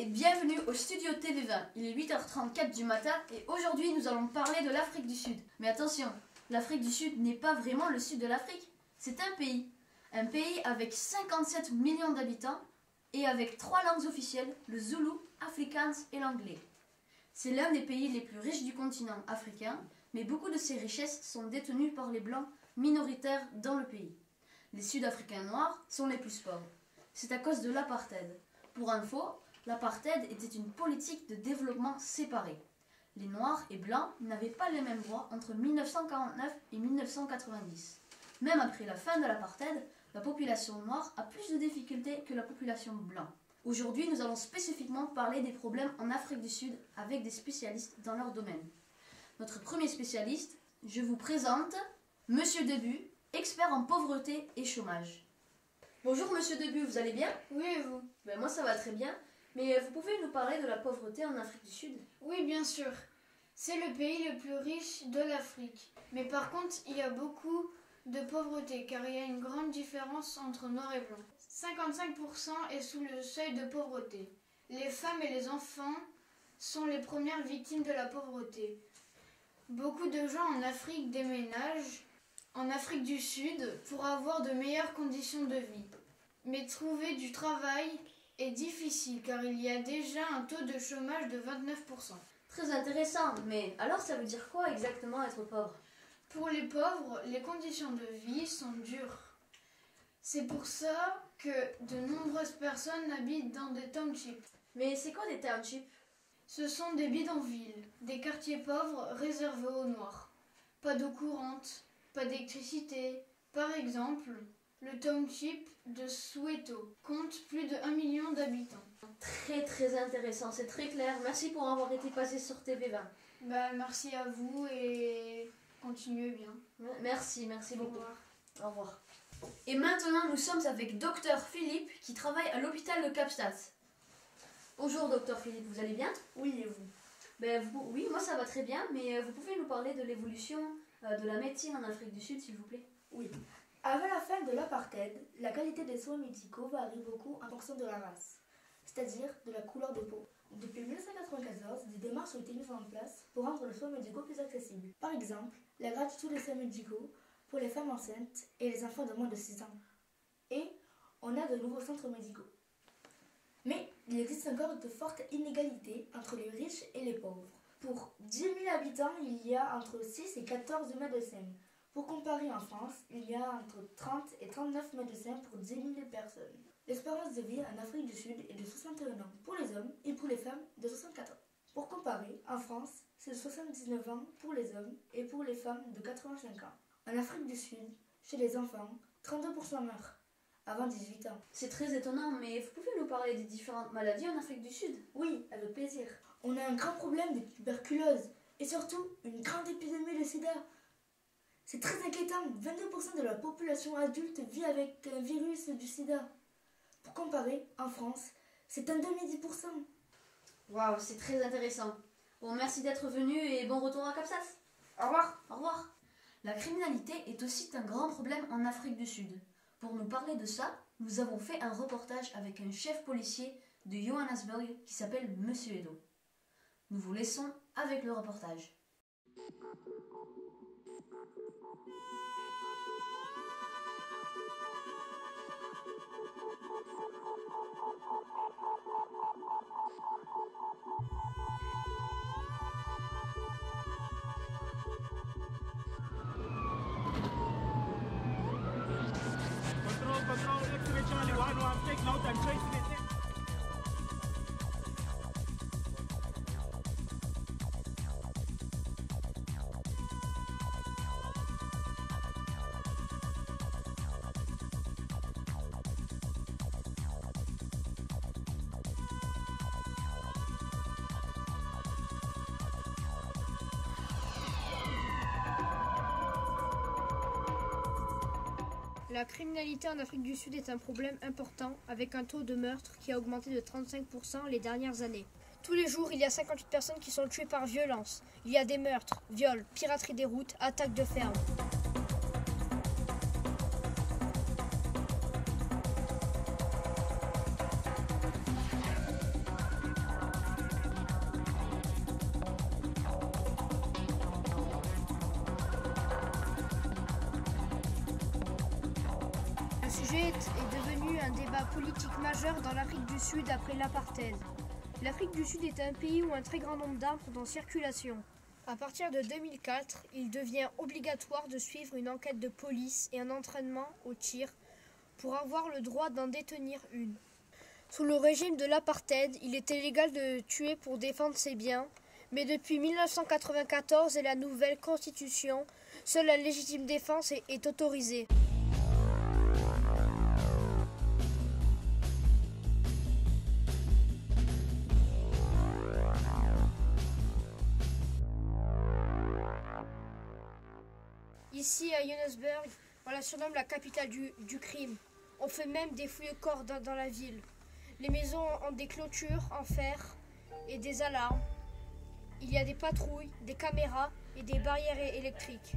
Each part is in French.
bienvenue au studio TV20. Il est 8h34 du matin et aujourd'hui nous allons parler de l'Afrique du Sud. Mais attention, l'Afrique du Sud n'est pas vraiment le sud de l'Afrique, c'est un pays. Un pays avec 57 millions d'habitants et avec 3 langues officielles, le zoulou, afrikaans et l'anglais. C'est l'un des pays les plus riches du continent africain, mais beaucoup de ces richesses sont détenues par les blancs minoritaires dans le pays. Les Sud-Africains noirs sont les plus pauvres. C'est à cause de l'apartheid. Pour info, l'apartheid était une politique de développement séparée. Les noirs et blancs n'avaient pas les mêmes droits entre 1949 et 1990. Même après la fin de l'apartheid, la population noire a plus de difficultés que la population blanche. Aujourd'hui, nous allons spécifiquement parler des problèmes en Afrique du Sud avec des spécialistes dans leur domaine. Notre premier spécialiste, je vous présente Monsieur Debu, expert en pauvreté et chômage. Bonjour Monsieur Debu, vous allez bien? Oui, et vous? Moi ça va très bien, mais vous pouvez nous parler de la pauvreté en Afrique du Sud? Oui, bien sûr. C'est le pays le plus riche de l'Afrique. Mais par contre, il y a beaucoup de pauvreté car il y a une grande différence entre noir et blanc. 55% est sous le seuil de pauvreté. Les femmes et les enfants sont les premières victimes de la pauvreté. Beaucoup de gens en Afrique déménagent en Afrique du Sud pour avoir de meilleures conditions de vie. Mais trouver du travail est difficile car il y a déjà un taux de chômage de 29%. Très intéressant, mais alors ça veut dire quoi exactement être pauvre? Pour les pauvres, les conditions de vie sont dures. C'est pour ça que de nombreuses personnes habitent dans des townships. Mais c'est quoi des townships? Ce sont des bidonvilles, des quartiers pauvres réservés aux Noirs. Pas d'eau courante, pas d'électricité. Par exemple, le township de Soweto compte plus de 1 million d'habitants. Très intéressant, c'est très clair. Merci pour avoir été passé sur TV20. Merci à vous et continuez bien. Merci beaucoup. Au revoir. Au revoir. Et maintenant, nous sommes avec Dr Philippe qui travaille à l'hôpital de Kapstadt. Bonjour Dr Philippe, vous allez bien? Oui, et vous? Oui, moi ça va très bien, mais vous pouvez nous parler de l'évolution de la médecine en Afrique du Sud, s'il vous plaît? Oui. Avant la fin de l'apartheid, la qualité des soins médicaux varie beaucoup en fonction de la race, c'est-à-dire de la couleur de peau. Depuis 1994, des démarches ont été mises en place pour rendre les soins médicaux plus accessibles. Par exemple, la gratuité des soins médicaux pour les femmes enceintes et les enfants de moins de 6 ans. Et on a de nouveaux centres médicaux. Mais il existe encore de fortes inégalités entre les riches et les pauvres. Pour 10 000 habitants, il y a entre 6 et 14 médecins. Pour comparer, en France, il y a entre 30 et 39 médecins pour 10 000 personnes. L'espérance de vie en Afrique du Sud est de 61 ans pour les hommes et pour les femmes de 64 ans. Pour comparer, en France, c'est de 79 ans pour les hommes et pour les femmes de 85 ans. En Afrique du Sud, chez les enfants, 32% meurent avant 18 ans. C'est très étonnant, mais vous pouvez nous parler des différentes maladies en Afrique du Sud? Oui, avec plaisir. On a un grand problème de tuberculose et surtout une grande épidémie de sida. C'est très inquiétant, 22% de la population adulte vit avec un virus du sida. Pour comparer, en France, c'est un demi-10%. Waouh, c'est très intéressant. Bon, merci d'être venu et bon retour à Kapstadt. Au revoir. Au revoir. La criminalité est aussi un grand problème en Afrique du Sud. Pour nous parler de ça, nous avons fait un reportage avec un chef policier de Johannesburg qui s'appelle Monsieur Edo. Nous vous laissons avec le reportage. Control, X-ray Charlie 1-1, take note and tracing it in. La criminalité en Afrique du Sud est un problème important avec un taux de meurtre qui a augmenté de 35% les dernières années. Tous les jours, il y a 58 personnes qui sont tuées par violence. Il y a des meurtres, viols, piraterie des routes, attaques de fermes. sujet est devenu un débat politique majeur dans l'Afrique du Sud après l'apartheid. L'Afrique du Sud est un pays où un très grand nombre d'armes sont en circulation. À partir de 2004, il devient obligatoire de suivre une enquête de police et un entraînement au tir pour avoir le droit d'en détenir une. Sous le régime de l'apartheid, il était légal de tuer pour défendre ses biens, mais depuis 1994 et la nouvelle constitution, seule la légitime défense est autorisée. Ici à Johannesburg, on la surnomme la capitale du crime. On fait même des fouilles au corps dans la ville. Les maisons ont des clôtures en fer et des alarmes. Il y a des patrouilles, des caméras et des barrières électriques.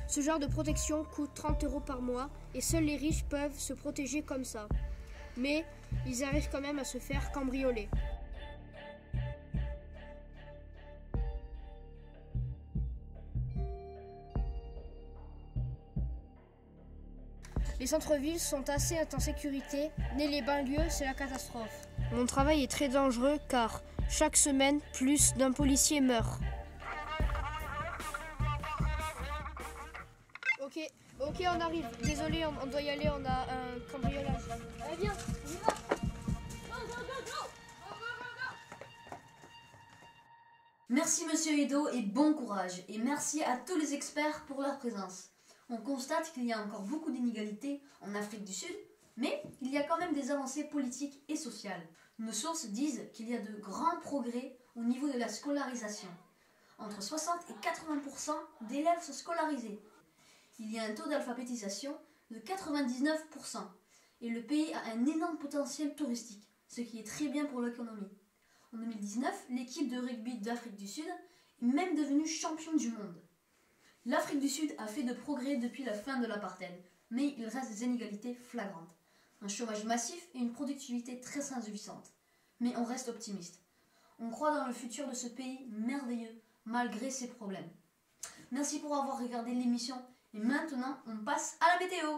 Ce genre de protection coûte 30 € par mois et seuls les riches peuvent se protéger comme ça. Mais ils arrivent quand même à se faire cambrioler. Les centres-villes sont assez en sécurité, mais les banlieues, c'est la catastrophe. Mon travail est très dangereux car chaque semaine, plus d'un policier meurt. Ok, on arrive. Désolé, on doit y aller, on a un cambriolage. Allez, viens, on y va. Merci Monsieur Edo et bon courage. Et merci à tous les experts pour leur présence. On constate qu'il y a encore beaucoup d'inégalités en Afrique du Sud, mais il y a quand même des avancées politiques et sociales. Nos sources disent qu'il y a de grands progrès au niveau de la scolarisation. Entre 60 et 80% d'élèves sont scolarisés. Il y a un taux d'alphabétisation de 99% et le pays a un énorme potentiel touristique, ce qui est très bien pour l'économie. En 2019, l'équipe de rugby d'Afrique du Sud est même devenue championne du monde. L'Afrique du Sud a fait de progrès depuis la fin de l'apartheid, mais il reste des inégalités flagrantes. Un chômage massif et une productivité très insuffisante. Mais on reste optimiste. On croit dans le futur de ce pays merveilleux, malgré ses problèmes. Merci pour avoir regardé l'émission, et maintenant on passe à la météo.